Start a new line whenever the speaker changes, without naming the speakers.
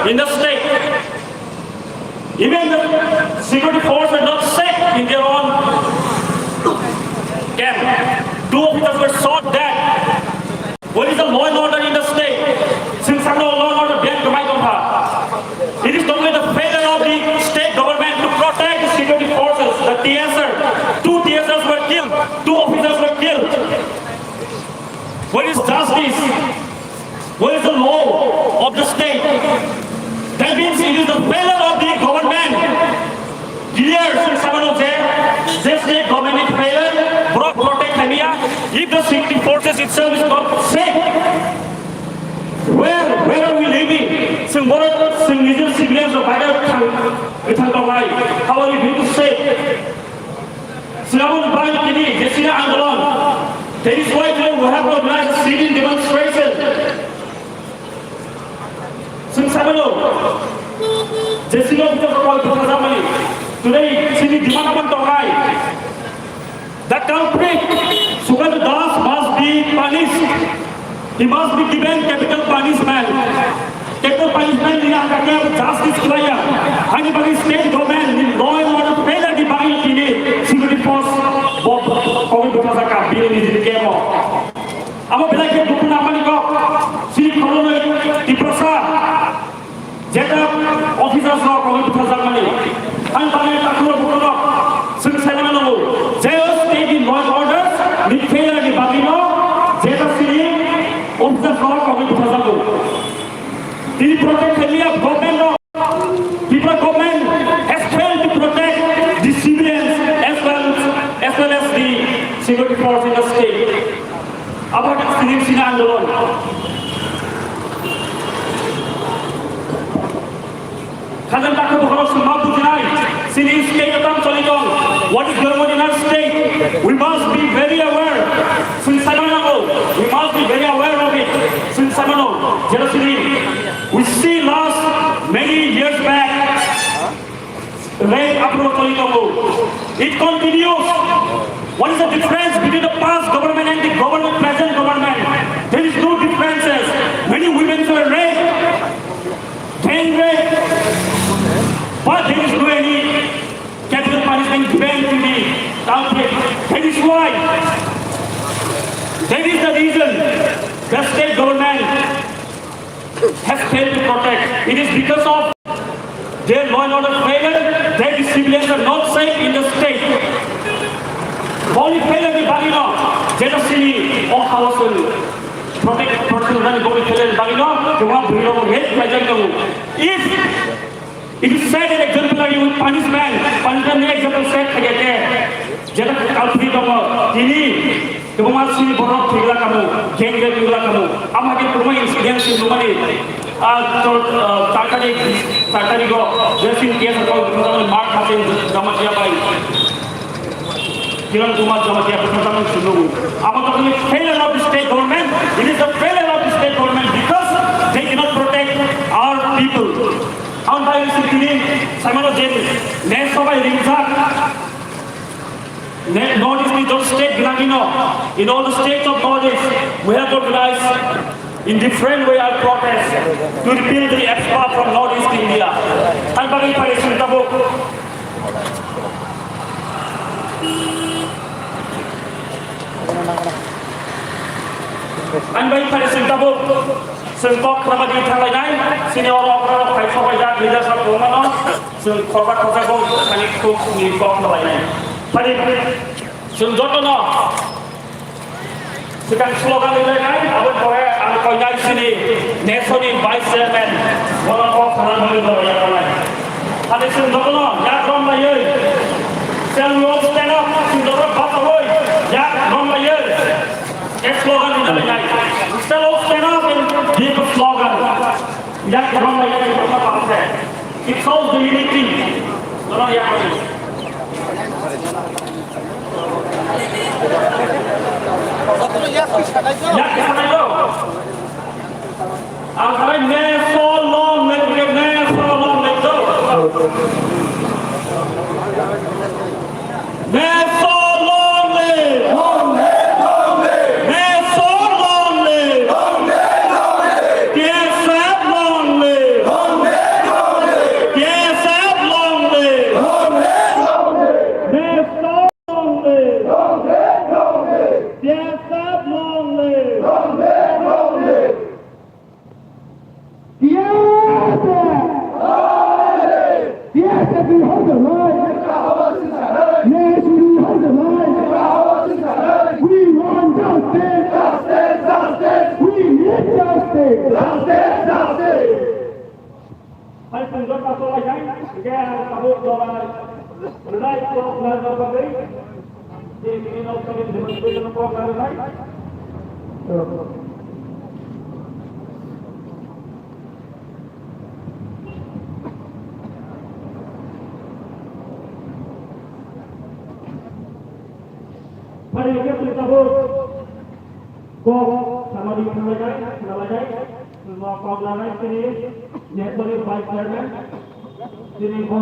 in the state. Even the security force were not safe in their own camp. 2 officers were shot dead. What is the law and order in the state? Since I'm no law and order, it is only the failure of the state government to protect the security forces. The TSR, 2 TSRs were killed, 2 officers were killed. What is justice? What is the law of the state? That means it is the failure of the government. Clear, since someone this state government is failure, protect Kenya. If the security forces itself is not safe, where are we living? So what are the civilians of Bari? How are we going to save? That is why today we have organized a civil demonstration. Since I know, today, civil demand that culprit, Sugar Das, must be punished. He must be given capital punishment. Capital punishment in our justice player. Anybody state government, law and order, failure the Bari security force, COVID because I can't be in the game. I'm a black and blue Namaniko, see Colonel Tiprosa, Jetta officers of COVID because of money. And Takura, since 7 ago, jails taking law and orders, with failure the Babino, Jetta City. Of the floor of the Bkhadumani. The protect Kenya government, people government has failed to protect the civilians as well as the security force in the state. About the civil Sina Andolon. Kazan Taka Bukharos Mabu tonight, Sini state of Solidon. What is going on in our state? We must be very aware. Since we must be very aware of it. Since we see last many years back, it continues. What is the difference between the past government and the present government? There is no differences. Many women were raped, men raped, but there is no any capital punishment given to the culprit. That is why. That is the reason the state government has failed to protect. It is because of their law and order failure that the civilians are not safe in the state. Only failure the Bagino, Jealousy, or household. Protect and go to Bagino, the one below if it is said an exemplary with punishment example said again. Jetta culprit of Tini. Kemudian borok tinggal kamu, geng-geng tinggal kamu. Amakin rumah insiden rumah ni. Takani go. Jesin kias atau bersama mark hasil zaman dia baik. Kiran rumah zaman dia bersama sunu. Apa tu failure of the state government? It is the failure of the state government because they cannot protect our people. Ang tayo sini, sama lo jen, nes sampai ringsak. Northeast is not state Granino. In all the states of Northeast, we have organized in different way our protest to repeal the expat from Northeast India. And Bari Paris Tabo. And Bari Paris Tabo. Sengkok nama di tangan lain, sini orang-orang kayak sobat leader satu mana, sengkok kau kali kau ni kok lain. Pari Sunjotono sekarang slogan ini kan abang boleh kau nyari sini Nesoni Vice Chairman orang khorang yang lain. Pari Sunjotono ya rom layer sel we all stand up Sunjotono bataloi ya rom layer slogan ini kan sel all stand up and give a slogan ya rom layer it shows the unity orang yang
Long live! we hold the line. Yes, we hold the line. We want justice. We need justice.
Hãy cùng chúng ta tôi thấy nghe cả bộ rồi ở đây có là đâu đấy thì cái nó có cái demonstration nó có là đấy. Mari kita go sama di Malajai, semua program ini, yaitu baik chairman, sini go,